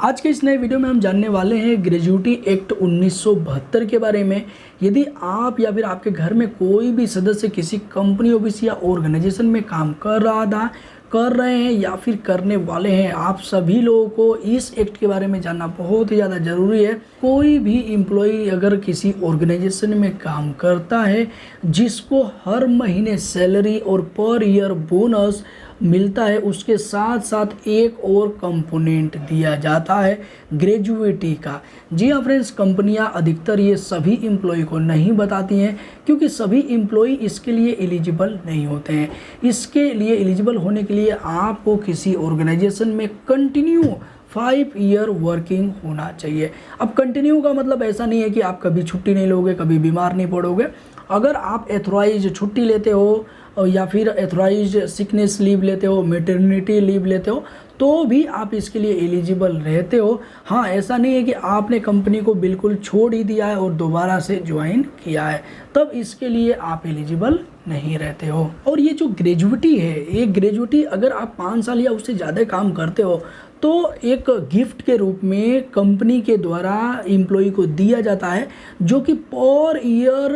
आज के इस नए वीडियो में हम जानने वाले हैं ग्रेजुटी एक्ट 1972 के बारे में। यदि आप या फिर आपके घर में कोई भी सदस्य किसी कंपनी, ऑफिस या ऑर्गेनाइजेशन में काम कर रहे हैं या फिर करने वाले हैं, आप सभी लोगों को इस एक्ट के बारे में जानना बहुत ही ज़्यादा ज़रूरी है। कोई भी एम्प्लॉई अगर किसी ऑर्गेनाइजेशन में काम करता है जिसको हर महीने सैलरी और पर ईयर बोनस मिलता है, उसके साथ साथ एक और कंपोनेंट दिया जाता है ग्रेजुएटी का। जी हाँ फ्रेंड्स, कंपनियां अधिकतर ये सभी एम्प्लॉय को नहीं बताती हैं क्योंकि सभी एम्प्लॉय इसके लिए एलिजिबल नहीं होते हैं। इसके लिए एलिजिबल होने के लिए आपको किसी ऑर्गेनाइजेशन में कंटिन्यू 5 ईयर वर्किंग होना चाहिए। अब कंटिन्यू का मतलब ऐसा नहीं है कि आप कभी छुट्टी नहीं लोगे, कभी बीमार नहीं पड़ोगे। अगर आप एथोराइज छुट्टी लेते हो या फिर एथोराइज सिकनेस लीव लेते हो, मैटरनिटी लीव लेते हो, तो भी आप इसके लिए एलिजिबल रहते हो। हाँ, ऐसा नहीं है कि आपने कंपनी को बिल्कुल छोड़ ही दिया है और दोबारा से ज्वाइन किया है, तब इसके लिए आप एलिजिबल नहीं रहते हो। और ये जो ग्रेजुएटी है, ये ग्रेजुएटी अगर आप 5 साल या उससे ज़्यादा काम करते हो तो एक गिफ्ट के रूप में कंपनी के द्वारा एम्प्लॉय को दिया जाता है, जो कि पर ईयर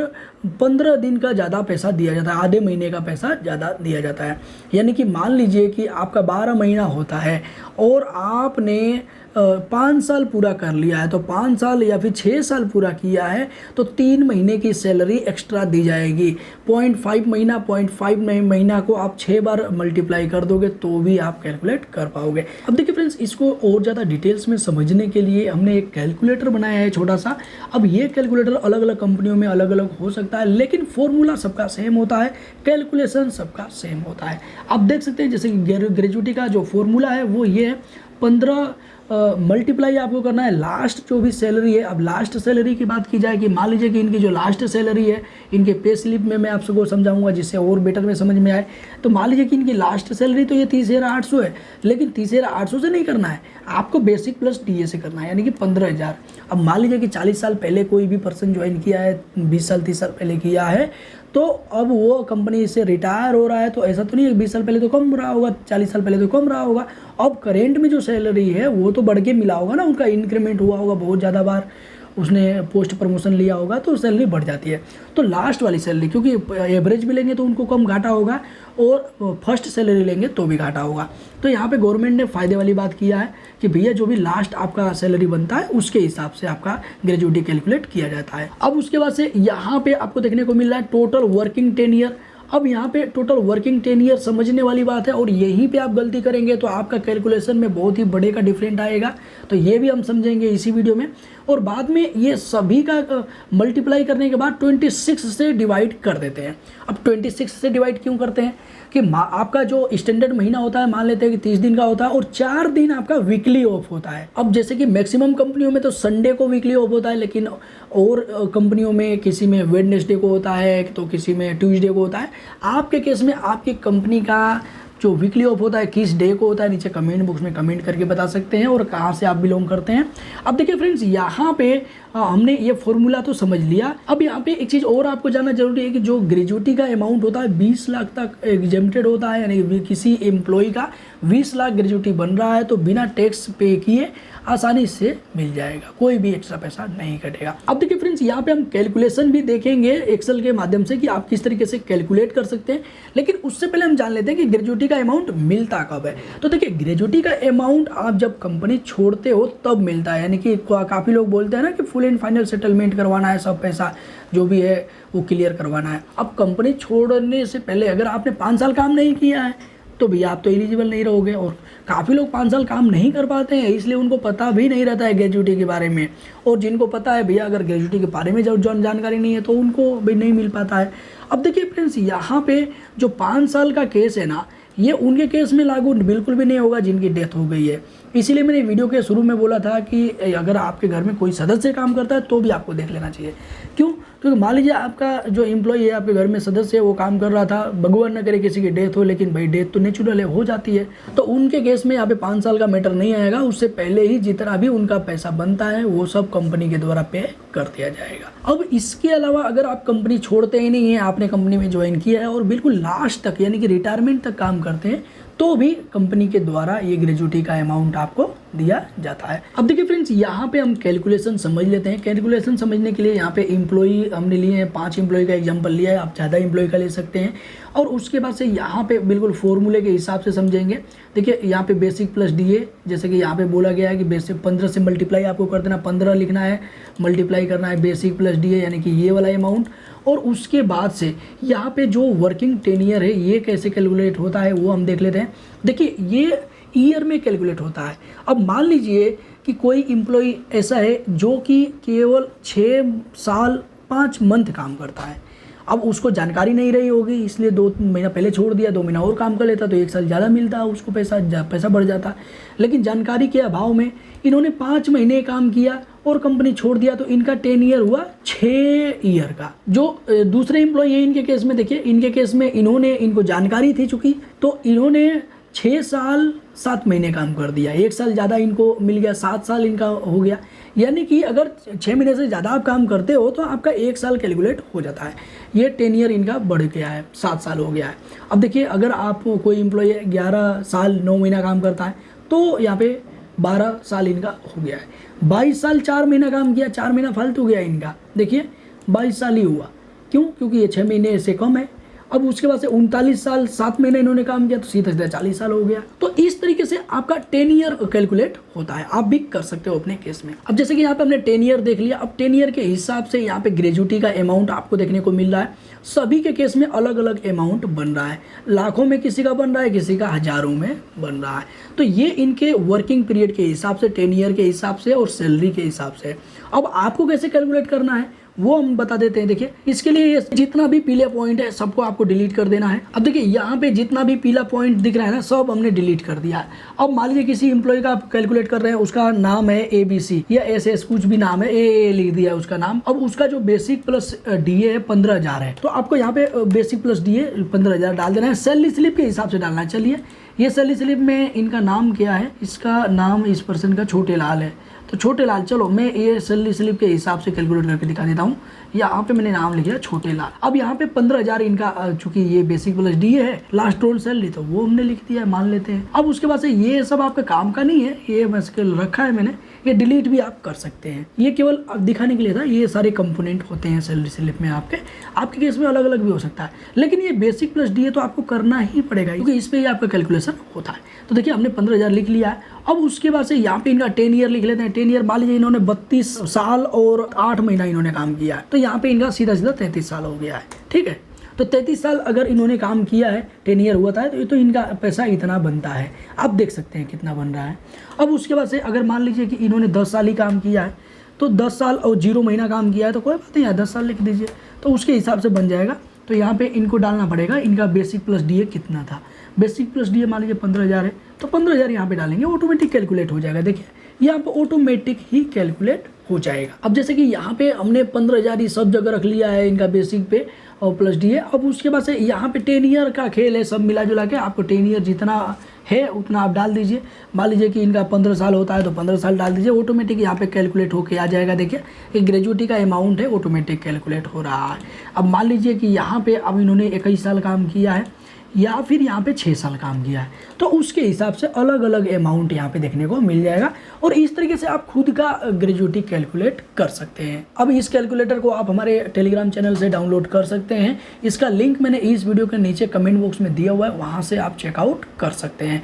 15 दिन का ज़्यादा पैसा दिया जाता है, आधे महीने का पैसा ज़्यादा दिया जाता है। यानी कि मान लीजिए कि आपका 12 महीना होता है और आपने 5 साल पूरा कर लिया है, तो 5 साल या फिर 6 साल पूरा किया है तो 3 महीने की सैलरी एक्स्ट्रा दी जाएगी। 0.5 महीना को आप 6 बार मल्टीप्लाई कर दोगे तो भी आप कैलकुलेट कर पाओगे। अब देखिए फ्रेंड्स, इसको और ज़्यादा डिटेल्स में समझने के लिए हमने एक कैलकुलेटर बनाया है छोटा सा। अब ये कैलकुलेटर अलग अलग कंपनियों में अलग अलग हो सकता है, लेकिन फॉर्मूला सबका सेम होता है, कैलकुलेशन सबका सेम होता है। आप देख सकते हैं जैसे कि ग्रेजुएटी का जो फॉर्मूला है वो ये है, 15 मल्टीप्लाई आपको करना है लास्ट जो भी सैलरी है। अब लास्ट सैलरी की बात की जाए कि मान लीजिए कि इनकी जो लास्ट सैलरी है, इनके पे स्लिप में मैं आप सबको समझाऊंगा जिससे और बेटर में समझ में आए। तो मान लीजिए कि इनकी लास्ट सैलरी तो ये 30,800 है, लेकिन 30,800 से नहीं करना है, आपको बेसिक प्लस डीए से करना है, यानी कि 15,000। अब मान लीजिए कि 40 साल पहले कोई भी पर्सन ज्वाइन किया है, 20 साल 30 साल पहले किया है, तो अब वो कंपनी से रिटायर हो रहा है, तो ऐसा तो नहीं है 20 साल पहले तो कम रहा होगा, 40 साल पहले तो कम रहा होगा। अब करेंट में जो सैलरी है वो तो बढ़ के मिला होगा ना, उनका इंक्रीमेंट हुआ होगा, बहुत ज़्यादा बार उसने पोस्ट प्रमोशन लिया होगा तो सैलरी बढ़ जाती है। तो लास्ट वाली सैलरी, क्योंकि एवरेज भी लेंगे तो उनको कम घाटा होगा और फर्स्ट सैलरी लेंगे तो भी घाटा होगा। तो यहाँ पे गवर्नमेंट ने फ़ायदे वाली बात किया है कि भैया जो भी लास्ट आपका सैलरी बनता है उसके हिसाब से आपका ग्रेजुएटी कैलकुलेट किया जाता है। अब उसके बाद से यहाँ पे आपको देखने को मिल रहा है टोटल वर्किंग टेन्योर। अब यहाँ पे टोटल वर्किंग टेन्योर समझने वाली बात है, और यहीं पे आप गलती करेंगे तो आपका कैलकुलेशन में बहुत ही बड़े का डिफरेंट आएगा। तो ये भी हम समझेंगे इसी वीडियो में। और बाद में ये सभी का मल्टीप्लाई करने के बाद 26 से डिवाइड कर देते हैं। अब 26 से डिवाइड क्यों करते हैं कि आपका जो स्टैंडर्ड महीना होता है, मान लेते हैं कि 30 दिन का होता है और 4 दिन आपका वीकली ऑफ होता है। अब जैसे कि मैक्सिमम कंपनियों में तो संडे को वीकली ऑफ होता है, लेकिन और कंपनियों में किसी में वेडनेसडे को होता है तो किसी में ट्यूसडे को होता है। आपके केस में आपकी कंपनी का जो वीकली ऑफ होता है किस डे को होता है, नीचे कमेंट बॉक्स में कमेंट करके बता सकते हैं और कहाँ से आप बिलोंग करते हैं। अब देखिए फ्रेंड्स, यहाँ पे हमने ये फॉर्मूला तो समझ लिया। अब यहाँ पे एक चीज़ और आपको जानना जरूरी है कि जो ग्रेजुएटी का अमाउंट होता है 20 लाख तक एग्जेम्प्टेड होता है, यानी किसी एम्प्लॉय का 20 लाख ग्रेजुएटी बन रहा है तो बिना टैक्स पे किए आसानी से मिल जाएगा, कोई भी एक्स्ट्रा पैसा नहीं कटेगा। अब देखिए फ्रेंड्स, यहाँ पे हम कैलकुलेशन भी देखेंगे एक्सेल के माध्यम से कि आप किस तरीके से कैलकुलेट कर सकते हैं, लेकिन उससे पहले हम जान लेते हैं कि ग्रेजुएटी का अमाउंट मिलता कब है। तो देखिए, ग्रेजुएटी का अमाउंट आप जब कंपनी छोड़ते हो तब मिलता है, यानी कि काफ़ी लोग बोलते हैं ना कि फुल एंड फाइनल सेटलमेंट करवाना है, सब पैसा जो भी है वो क्लियर करवाना है। अब कंपनी छोड़ने से पहले अगर आपने 5 साल काम नहीं किया है तो भैया आप तो एलिजिबल नहीं रहोगे। और काफ़ी लोग 5 साल काम नहीं कर पाते हैं, इसलिए उनको पता भी नहीं रहता है ग्रेजुएटी के बारे में। और जिनको पता है भैया, अगर ग्रेजुएटी के बारे में जब जानकारी नहीं है तो उनको भी नहीं मिल पाता है। अब देखिए फ्रेंड्स, यहाँ पे जो 5 साल का केस है ना, ये उनके केस में लागू बिल्कुल भी नहीं होगा जिनकी डेथ हो गई है। इसीलिए मैंने वीडियो के शुरू में बोला था कि अगर आपके घर में कोई सदस्य काम करता है तो भी आपको देख लेना चाहिए। क्यों? क्योंकि मान लीजिए आपका जो एम्प्लॉय है, आपके घर में सदस्य है, वो काम कर रहा था, भगवान न करे किसी की डेथ हो, लेकिन भाई डेथ तो नेचुरल है, हो जाती है, तो उनके केस में यहाँ पे 5 साल का मैटर नहीं आएगा। उससे पहले ही जितना भी उनका पैसा बनता है वो सब कंपनी के द्वारा पे कर दिया जाएगा। अब इसके अलावा अगर आप कंपनी छोड़ते ही नहीं है, आपने कंपनी में ज्वाइन किया है और बिल्कुल लास्ट तक यानी कि रिटायरमेंट तक काम करते हैं, तो भी कंपनी के द्वारा ये ग्रेजुएटी का अमाउंट आपको दिया जाता है। अब देखिए फ्रेंड्स, यहाँ पे हम कैलकुलेशन समझ लेते हैं। कैलकुलेशन समझने के लिए यहाँ पे एम्प्लॉई हमने लिए हैं, 5 एम्प्लॉई का एग्जांपल लिया है, आप ज़्यादा एम्प्लॉई का ले सकते हैं। और उसके बाद से यहाँ पे बिल्कुल फॉर्मूले के हिसाब से समझेंगे। देखिए यहाँ पे बेसिक प्लस डीए, जैसे कि यहाँ पे बोला गया है कि बेसिक 15 से मल्टीप्लाई आपको कर देना, 15 लिखना है, मल्टीप्लाई करना है बेसिक प्लस डीए यानी कि ये वाला अमाउंट। और उसके बाद से यहाँ पे जो वर्किंग टेनियर है ये कैसे कैलकुलेट होता है वो हम देख लेते हैं। देखिए ये ईयर में कैलकुलेट होता है। अब मान लीजिए कि कोई एम्प्लॉई ऐसा है जो कि केवल 6 साल 5 मंथ काम करता है। अब उसको जानकारी नहीं रही होगी, इसलिए 2 महीना पहले छोड़ दिया, 2 महीना और काम कर लेता तो 1 साल ज़्यादा मिलता, उसको पैसा बढ़ जाता। लेकिन जानकारी के अभाव में इन्होंने 5 महीने काम किया और कंपनी छोड़ दिया, तो इनका 10 ईयर हुआ 6 ईयर का। जो दूसरे एम्प्लॉय हैं इनके केस में, देखिए इनके केस में इनको जानकारी थी चूँकि, तो इन्होंने 6 साल 7 महीने काम कर दिया, 1 साल ज़्यादा इनको मिल गया, 7 साल इनका हो गया। यानी कि अगर 6 महीने से ज़्यादा आप काम करते हो तो आपका 1 साल कैलकुलेट हो जाता है। ये 10 ईयर इनका बढ़ गया है, 7 साल हो गया है। अब देखिए अगर आप कोई एम्प्लॉय 11 साल 9 महीना काम करता है तो यहाँ पे 12 साल इनका हो गया है। 22 साल 4 महीना काम किया, 4 महीना फालतू गया इनका, देखिए 22 साल ही हुआ। क्यों? क्योंकि ये 6 महीने से कम है। अब उसके बाद से 39 साल 7 महीने इन्होंने काम किया तो सीधा सीधा 40 साल हो गया। तो इस तरीके से आपका 10 ईयर कैलकुलेट होता है, आप भी कर सकते हो अपने केस में। अब जैसे कि यहाँ पे हमने 10 ईयर देख लिया, अब 10 ईयर के हिसाब से यहाँ पे ग्रेजुटी का अमाउंट आपको देखने को मिल रहा है। सभी के केस में अलग अलग अमाउंट बन रहा है, लाखों में किसी का बन रहा है, किसी का हजारों में बन रहा है। तो ये इनके वर्किंग पीरियड के हिसाब से, 10 ईयर के हिसाब से और सैलरी के हिसाब से। अब आपको कैसे कैलकुलेट करना है वो हम बता देते हैं। देखिए इसके लिए ये जितना भी पीला पॉइंट है सबको आपको डिलीट कर देना है। अब देखिए यहाँ पे जितना भी पीला पॉइंट दिख रहा है ना, सब हमने डिलीट कर दिया है। अब मान लीजिए किसी एम्प्लॉय का आप कैलकुलेट कर रहे हैं, उसका नाम है ABC या SS कुछ भी नाम है, AA लिख दिया है उसका नाम। अब उसका जो बेसिक प्लस DA है 15,000 है, तो आपको यहाँ पे बेसिक प्लस DA 15,000 डाल देना है। सैलरी स्लिप के हिसाब से डालना है। चलिए ये सैलरी स्लिप में इनका नाम क्या है, इसका नाम इस पर्सन का छोटे लाल है, तो छोटे लाल। चलो मैं ये सैलरी स्लिप के हिसाब से कैलकुलेट करके दिखा देता हूँ। यहाँ पे मैंने नाम लिख दिया छोटे लाल। अब यहाँ पे 15,000 इनका, चूंकि ये बेसिक प्लस DA है, लास्ट रोल सैलरी, तो वो हमने लिख दिया है, मान लेते हैं। अब उसके बाद से ये सब आपका काम का नहीं है, ये बस रखा है मैंने, ये डिलीट भी आप कर सकते हैं। ये केवल दिखाने के लिए था। ये सारे कंपोनेंट होते हैं सैलरी स्लिप में आपके केस में अलग अलग भी हो सकता है, लेकिन ये बेसिक प्लस DA तो आपको करना ही पड़ेगा क्योंकि इस पर ही आपका कैलकुलेशन होता है। तो देखिए हमने 15,000 लिख लिया है। अब उसके बाद से यहाँ पे इनका 10 ईयर लिख लेते हैं। 10 ईयर मान लीजिए इन्होंने 32 साल और 8 महीना इन्होंने काम किया है, तो यहाँ पे इनका सीधा सीधा 33 साल हो गया है। ठीक है, तो 33 साल अगर इन्होंने काम किया है, 10 ईयर हुआ था, तो इनका पैसा इतना बनता है। आप देख सकते हैं कितना बन रहा है। अब उसके बाद से अगर मान लीजिए कि इन्होंने 10 साल ही काम किया है, तो 10 साल और 0 महीना काम किया है, तो कोई बात नहीं है, 10 साल लिख दीजिए, तो उसके हिसाब से बन जाएगा। तो यहाँ पे इनको डालना पड़ेगा इनका बेसिक प्लस DA कितना था। बेसिक प्लस DA मान लीजिए 15,000 है, तो 15,000 यहाँ पे डालेंगे, ऑटोमेटिक कैलकुलेट हो जाएगा। देखिए यहाँ पे ऑटोमेटिक ही कैलकुलेट हो जाएगा। अब जैसे कि यहाँ पे हमने 15,000 ही सब जगह रख लिया है इनका बेसिक पे और प्लस DA। अब उसके बाद से यहाँ पे 10 ईयर का खेल है, सब मिला जुला के आपको 10 ईयर जितना है उतना आप डाल दीजिए। मान लीजिए कि इनका 15 साल होता है तो 15 साल डाल दीजिए, ऑटोमेटिक यहाँ पे कैलकुलेट होके आ जाएगा। देखिए ये ग्रेजुटी का अमाउंट है, ऑटोमेटिक कैलकुलेट हो रहा है। अब मान लीजिए कि यहाँ पे अब इन्होंने 21 साल काम किया है या फिर यहाँ पे 6 साल काम किया है, तो उसके हिसाब से अलग अलग अमाउंट यहाँ पे देखने को मिल जाएगा। और इस तरीके से आप खुद का ग्रेजुटी कैलकुलेट कर सकते हैं। अब इस कैलकुलेटर को आप हमारे टेलीग्राम चैनल से डाउनलोड कर सकते हैं। इसका लिंक मैंने इस वीडियो के नीचे कमेंट बॉक्स में दिया हुआ है, वहाँ से आप चेकआउट कर सकते हैं।